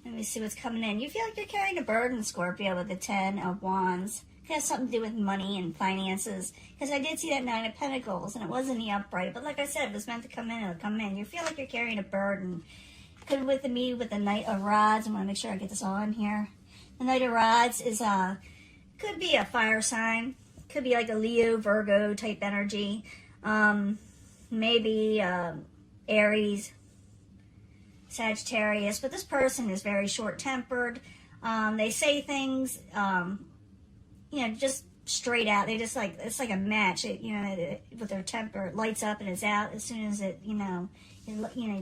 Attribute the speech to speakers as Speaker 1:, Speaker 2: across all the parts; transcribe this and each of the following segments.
Speaker 1: Let me see what's coming in. You feel like you're carrying a burden, Scorpio, with the 10 of Wands. It has something to do with money and finances. Because I did see that 9 of Pentacles, and it was in the upright. But like I said, if it's meant to come in, it'll come in. You feel like you're carrying a burden. Could with me with the Knight of Rods. I'm going to make sure I get this all in here. The Knight of Rods is could be a fire sign. Could be like a Leo, Virgo type energy. Maybe Aries, Sagittarius. But this person is very short-tempered. They say things, you know, just straight out. They just like, it's like a match. With their temper, it lights up and it's out as soon as it, you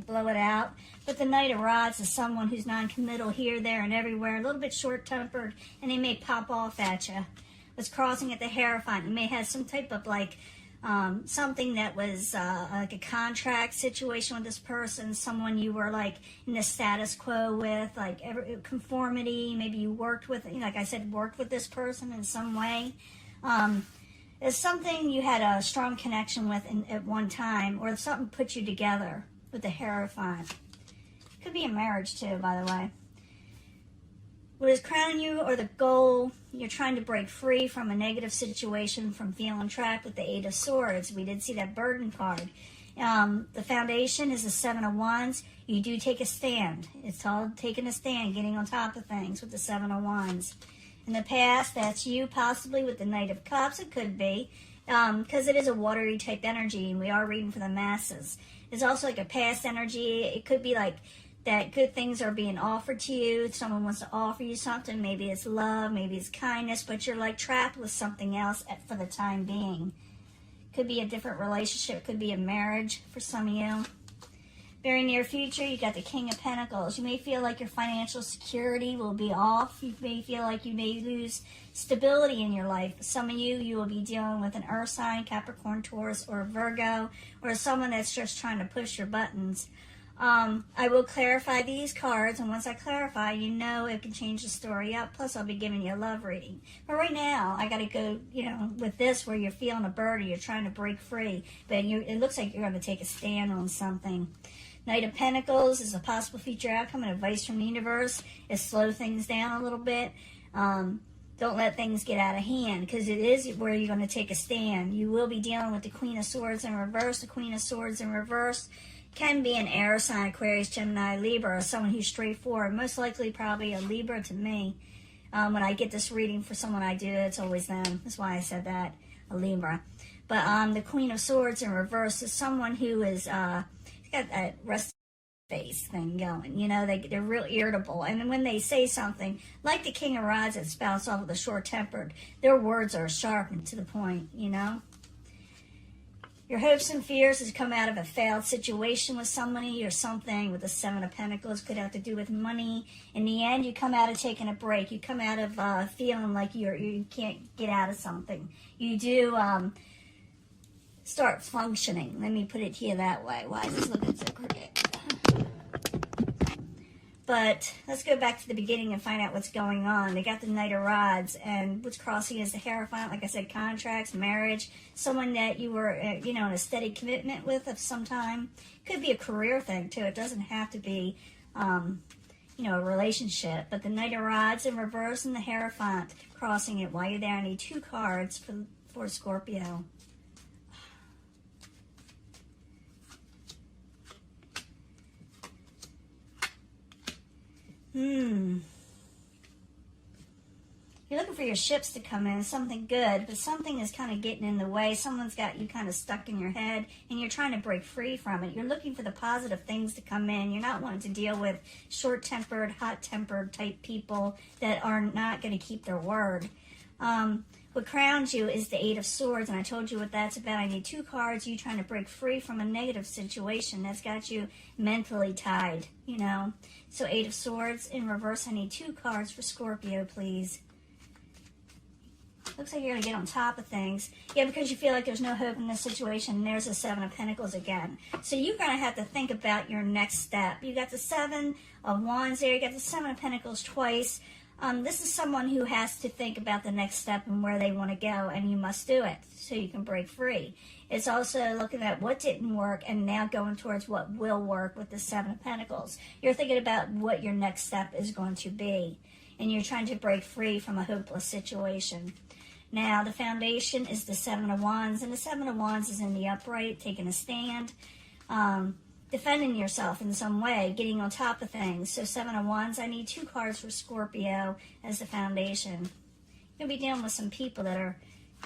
Speaker 1: blow it out. But the Knight of Rods is someone who's non-committal here, there, and everywhere. A little bit short-tempered, and they may pop off at you. Was crossing at the Hierophant. You may have some type of like something that was like a contract situation with this person, someone you were like in the status quo with, like conformity. Maybe you worked with, like I said, worked with this person in some way. It's something you had a strong connection with at one time, or something put you together with the Hierophant. Could be a marriage too, by the way. What is crowning you, or the goal, you're trying to break free from a negative situation, from feeling trapped with the 8 of Swords. We did see that burden card. The foundation is the 7 of Wands. You do take a stand. It's all taking a stand, getting on top of things with the 7 of Wands. In the past, that's you, possibly with the Knight of Cups. It could be, because it is a watery type energy, and we are reading for the masses. It's also like a past energy. It could be like that good things are being offered to you. Someone wants to offer you something. Maybe it's love, maybe it's kindness, but you're like trapped with something else for the time being. Could be a different relationship. Could be a marriage for some of you. Very near future, you got the King of Pentacles. You may feel like your financial security will be off. You may feel like you may lose stability in your life. Some of you will be dealing with an Earth sign, Capricorn, Taurus, or Virgo, or someone that's just trying to push your buttons. I will clarify these cards, and once I clarify, it can change the story up. Plus, I'll be giving you a love reading. But right now, I got to go, with this where you're feeling a burden, you're trying to break free, but it looks like you're going to take a stand on something. Knight of Pentacles is a possible future outcome, and advice from the universe is slow things down a little bit. Don't let things get out of hand, because it is where you're going to take a stand. You will be dealing with the Queen of Swords in reverse. The Queen of Swords in reverse can be an air sign, Aquarius, Gemini, Libra, or someone who's straightforward. Most likely probably a Libra to me. When I get this reading for someone I do, it's always them. That's why I said that, a Libra. But the Queen of Swords in reverse is someone who is got that restless face thing going. They're real irritable. And when they say something, like the King of Rods that spouts off with a short-tempered, their words are sharp and to the point, Your hopes and fears has come out of a failed situation with somebody or something with the 7 of Pentacles. Could have to do with money. In the end, you come out of taking a break. You come out of feeling like you can't get out of something. You do start functioning. Let me put it to you that way. Why is this looking so crooked? But let's go back to the beginning and find out what's going on. They got the Knight of Rods, and what's crossing is the Hierophant. Like I said, contracts, marriage, someone that you were, in a steady commitment with of some time. Could be a career thing, too. It doesn't have to be, a relationship. But the Knight of Rods in reverse and the Hierophant crossing it. While you're there, I need 2 cards for Scorpio. You're looking for your ships to come in, something good, but something is kind of getting in the way. Someone's got you kind of stuck in your head, and you're trying to break free from it. You're looking for the positive things to come in. You're not wanting to deal with short-tempered, hot-tempered type people that are not going to keep their word. What crowns you is the 8 of Swords, and I told you what that's about. I need 2 cards. You trying to break free from a negative situation that's got you mentally tied, So 8 of Swords in reverse. I need 2 cards for Scorpio, please. Looks like you're going to get on top of things. Yeah, because you feel like there's no hope in this situation. And there's the 7 of Pentacles again. So you're going to have to think about your next step. You got the 7 of Wands there. You got the 7 of Pentacles twice. This is someone who has to think about the next step and where they want to go, and you must do it so you can break free. It's also looking at what didn't work and now going towards what will work with the Seven of Pentacles. You're thinking about what your next step is going to be, and you're trying to break free from a hopeless situation. Now, the foundation is the Seven of Wands, and the Seven of Wands is in the upright, taking a stand, defending yourself in some way, getting on top of things. So Seven of Wands, I need 2 cards for Scorpio as the foundation. You're going to be dealing with some people that are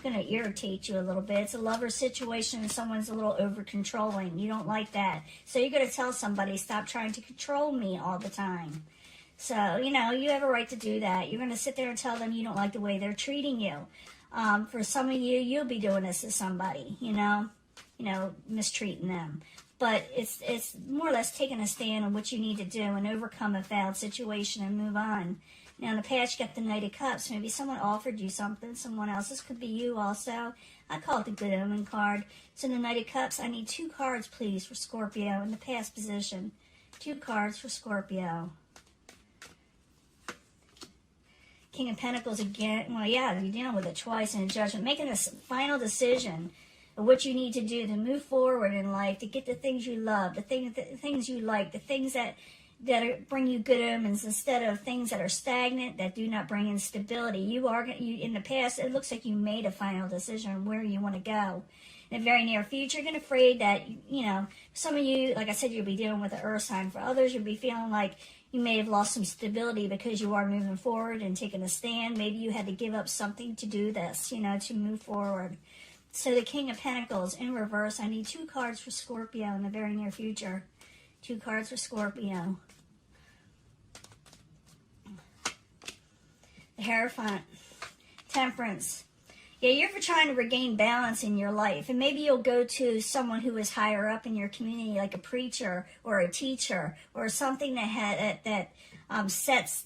Speaker 1: going to irritate you a little bit. It's a lover situation and someone's a little over-controlling. You don't like that. So you're going to tell somebody, stop trying to control me all the time. So, you know, you have a right to do that. You're going to sit there and tell them you don't like the way they're treating you. For some of you, you'll be doing this to somebody, you know, mistreating them. But it's more or less taking a stand on what you need to do and overcome a failed situation and move on. Now, in the past, you got the Knight of Cups. Maybe someone offered you something, someone else. This could be you also. I call it the Good Omen card. So the Knight of Cups, I need 2 cards, please, for Scorpio in the past position. 2 cards for Scorpio. King of Pentacles again. Well, yeah, you're dealing with it twice in a judgment. Making a final decision of what you need to do to move forward in life, to get the things you love, the things you like, the things that bring you good omens instead of things that are stagnant, that do not bring in stability. You in the past, it looks like you made a final decision on where you want to go. In the very near future, you're going to afraid that, you know, some of you, like I said, you'll be dealing with the earth sign. For others, you'll be feeling like you may have lost some stability because you are moving forward and taking a stand. Maybe you had to give up something to do this, you know, to move forward. So the King of Pentacles in reverse, I need 2 cards for Scorpio in the very near future. 2 cards for Scorpio. The Hierophant, Temperance. Yeah, you're trying to regain balance in your life. And maybe you'll go to someone who is higher up in your community, like a preacher or a teacher or something that sets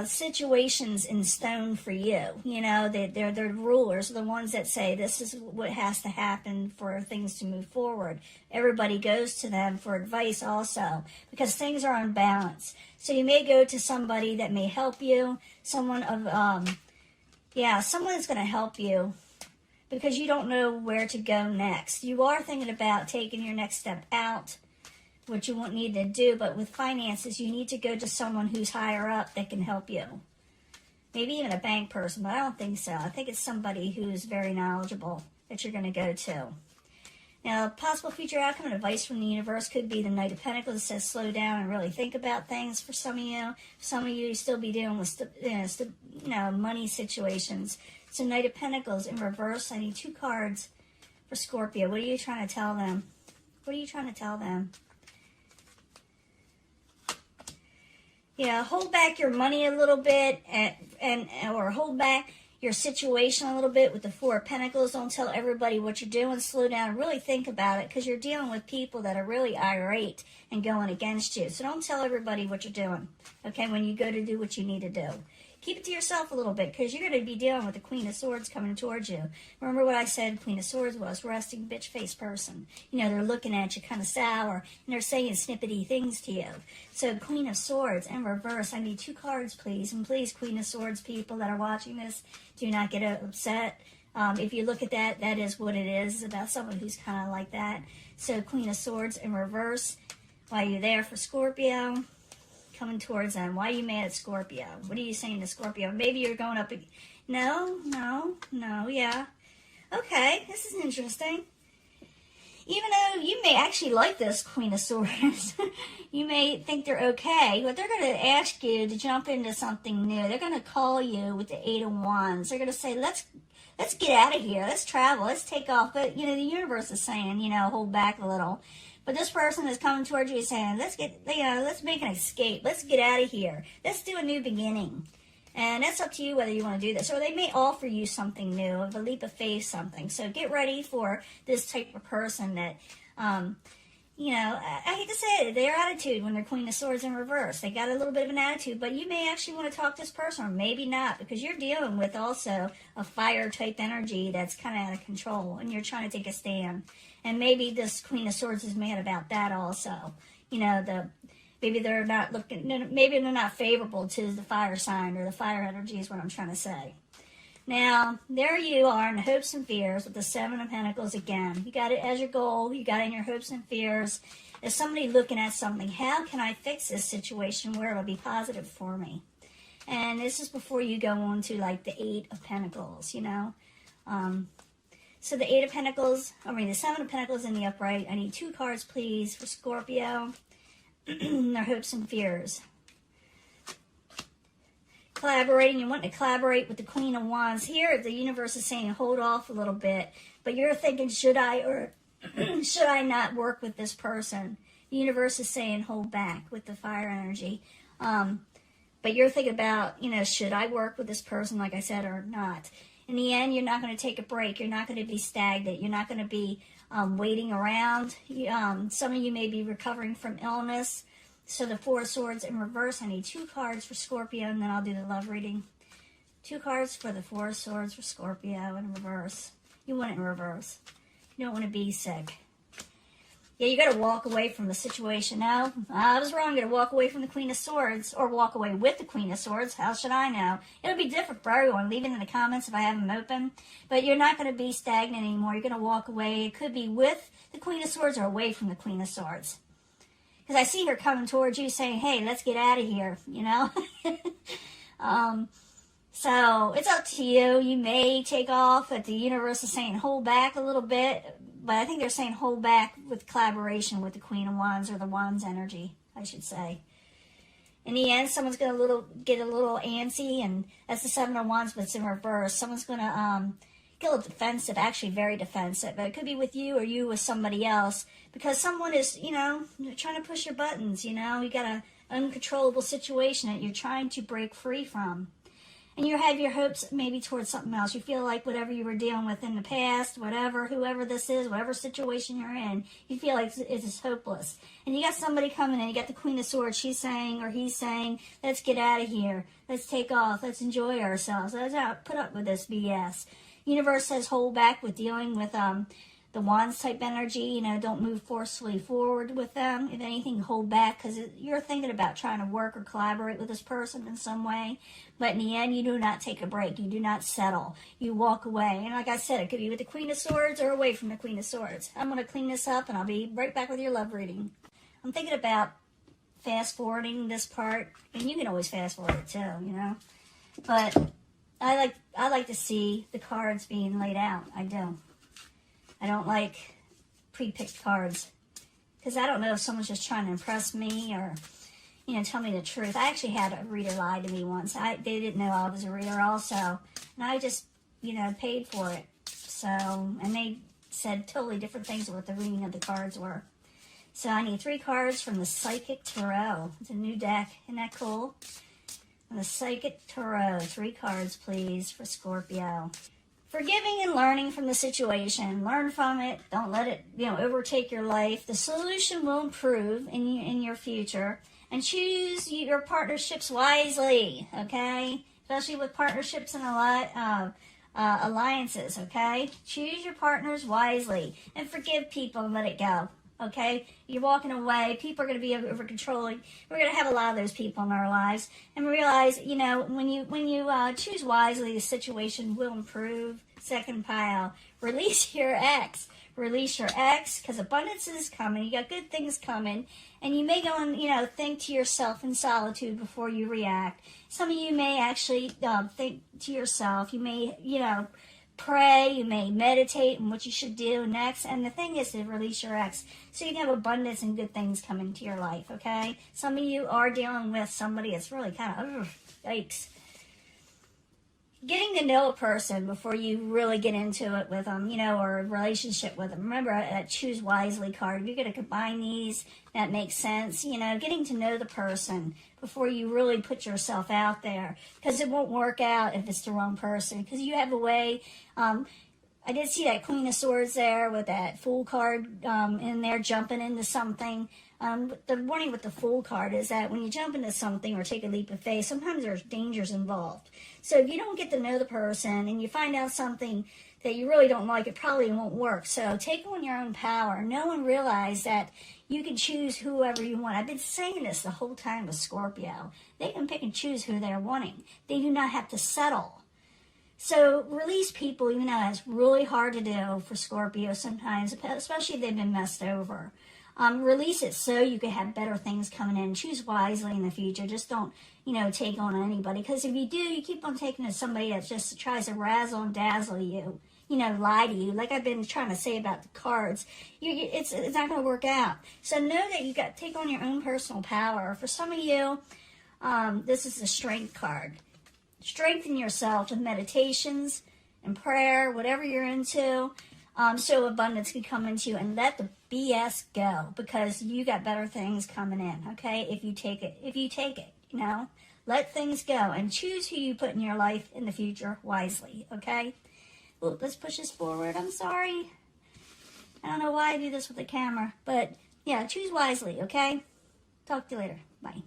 Speaker 1: situations in stone for you. You know, they're the rulers, the ones that say this is what has to happen for things to move forward. Everybody goes to them for advice also because things are unbalanced. So you may go to somebody that may help you, someone that's going to help you because you don't know where to go next. You are thinking about taking your next step out, what you won't need to do, but with finances, you need to go to someone who's higher up that can help you. Maybe even a bank person, but I don't think so. I think it's somebody who's very knowledgeable that you're going to go to. Now, possible future outcome and advice from the universe could be the Knight of Pentacles that says slow down and really think about things for some of you. Some of you still be dealing with money situations. So Knight of Pentacles in reverse, I need 2 cards for Scorpio. What are you trying to tell them? What are you trying to tell them? Yeah, hold back your money a little bit or hold back your situation a little bit with the 4 of Pentacles. Don't tell everybody what you're doing. Slow down and really think about it because you're dealing with people that are really irate and going against you. So don't tell everybody what you're doing, okay, when you go to do what you need to do. Keep it to yourself a little bit because you're going to be dealing with the Queen of Swords coming towards you. Remember what I said Queen of Swords was? Resting bitch face person. You know, they're looking at you kind of sour and they're saying snippety things to you. So Queen of Swords in reverse, I need 2 cards, please. And please, Queen of Swords people that are watching this, do not get upset. If you look at that, that is what it is. It's about someone who's kind of like that. So Queen of Swords in reverse, while you're there for Scorpio, coming towards them. Why are you mad at Scorpio? What are you saying to Scorpio? Maybe you're going up. No, yeah. Okay, this is interesting. Even though you may actually like this Queen of Swords, you may think they're okay, but they're going to ask you to jump into something new. They're going to call you with the 8 of Wands. They're going to say, let's get out of here. Let's travel. Let's take off. But, you know, the universe is saying, you know, hold back a little. But this person is coming towards you saying, let's make an escape. Let's get out of here. Let's do a new beginning. And that's up to you whether you want to do this. Or they may offer you something new, of a leap of faith, something. So get ready for this type of person that, I hate to say it, their attitude when they're Queen of Swords in reverse. They got a little bit of an attitude, but you may actually want to talk to this person, or maybe not, because you're dealing with also a fire-type energy that's kind of out of control, and you're trying to take a stand. And maybe this Queen of Swords is mad about that also. You know, maybe they're not looking, maybe they're not favorable to the fire sign, or the fire energy is what I'm trying to say. Now, there you are in hopes and fears with the Seven of Pentacles again. You got it as your goal. You got it in your hopes and fears. Is somebody looking at something? How can I fix this situation where it'll be positive for me? And this is before you go on to like the Eight of Pentacles, you know. So the Eight of Pentacles, the Seven of Pentacles in the upright. I need 2 cards, please, for Scorpio. Their hopes and fears. Collaborating, you want to collaborate with the Queen of Wands. Here, the universe is saying hold off a little bit, but you're thinking, should I or should I not work with this person? The universe is saying hold back with the fire energy. But you're thinking about, should I work with this person, like I said, or not? In the end, you're not going to take a break. You're not going to be stagnant. You're not going to be waiting around. Some of you may be recovering from illness. So the Four of Swords in reverse. I need 2 cards for Scorpio, and then I'll do the love reading. 2 cards for the Four of Swords for Scorpio in reverse. You want it in reverse. You don't want to be sick. Yeah, you got to walk away from the situation. No, I was wrong. You got to walk away from the Queen of Swords, or walk away with the Queen of Swords. How should I know? It'll be different for everyone. Leave it in the comments if I have them open. But you're not going to be stagnant anymore. You're going to walk away. It could be with the Queen of Swords or away from the Queen of Swords. Because I see her coming towards you saying, hey, let's get out of here, So it's up to you. You may take off, but the universe is saying hold back a little bit. But I think they're saying hold back with collaboration with the Queen of Wands, or the Wands energy, I should say. In the end, someone's going to get a little antsy, and that's the Seven of Wands, but it's in reverse. Someone's going to get a little defensive, actually very defensive. But it could be with you or you with somebody else, because someone is, trying to push your buttons, You got an uncontrollable situation that you're trying to break free from. And you have your hopes maybe towards something else. You feel like whatever you were dealing with in the past, whoever this is, whatever situation you're in, you feel like it's hopeless. And you got somebody coming in, you got the Queen of Swords, she's saying, or he's saying, let's get out of here. Let's take off. Let's enjoy ourselves. Let's not put up with this BS. Universe says hold back with dealing with the Wands type energy. Don't move forcefully forward with them. If anything, hold back, because you're thinking about trying to work or collaborate with this person in some way. But in the end, you do not take a break. You do not settle. You walk away. And like I said, it could be with the Queen of Swords or away from the Queen of Swords. I'm going to clean this up, and I'll be right back with your love reading. I'm thinking about fast forwarding this part, and you can always fast forward it too, But I like to see the cards being laid out. I do. I don't like pre-picked cards, because I don't know if someone's just trying to impress me or, tell me the truth. I actually had a reader lie to me once. They didn't know I was a reader also, and I just, paid for it. So, and they said totally different things what the reading of the cards were. So I need 3 cards from the Psychic Tarot. It's a new deck. Isn't that cool? And the Psychic Tarot, 3 cards, please, for Scorpio. Forgiving and learning from the situation. Learn from it. Don't let it, overtake your life. The solution will improve in your future. And choose your partnerships wisely, okay? Especially with partnerships and alliances, okay? Choose your partners wisely. And forgive people and let it go, okay? You're walking away. People are going to be over-controlling. We're going to have a lot of those people in our lives. And realize, when you choose wisely, the situation will improve. Second pile, release your ex. Release your ex, because abundance is coming. You got good things coming. And you may go and, think to yourself in solitude before you react. Some of you may actually think to yourself. You may, pray. You may meditate on what you should do next. And the thing is to release your ex, so you can have abundance and good things come into your life, okay? Some of you are dealing with somebody that's really kind of, yikes. Getting to know a person before you really get into it with them, or a relationship with them. Remember that choose wisely card. You're going to combine these. That makes sense. Getting to know the person before you really put yourself out there, because it won't work out if it's the wrong person, because you have a way. I did see that Queen of Swords there with that Fool card in there jumping into something. The warning with the Fool card is that when you jump into something or take a leap of faith, sometimes there's dangers involved. So if you don't get to know the person and you find out something that you really don't like, it probably won't work. So take on your own power. Know and realize that you can choose whoever you want. I've been saying this the whole time with Scorpio. They can pick and choose who they're wanting. They do not have to settle. So release people, even though it's really hard to do for Scorpio sometimes, especially if they've been messed over. Release it so you can have better things coming in. Choose wisely in the future. Just don't, take on anybody. Because if you do, you keep on taking to somebody that just tries to razzle and dazzle you. Lie to you. Like I've been trying to say about the cards. It's not going to work out. So know that you got to take on your own personal power. For some of you, this is the Strength card. Strengthen yourself with meditations and prayer, whatever you're into, so abundance can come into you, and let the BS go, because you got better things coming in, okay? If you take it, let things go and choose who you put in your life in the future wisely, okay? Well, let's push this forward. I'm sorry. I don't know why I do this with the camera, but yeah, choose wisely, okay? Talk to you later. Bye.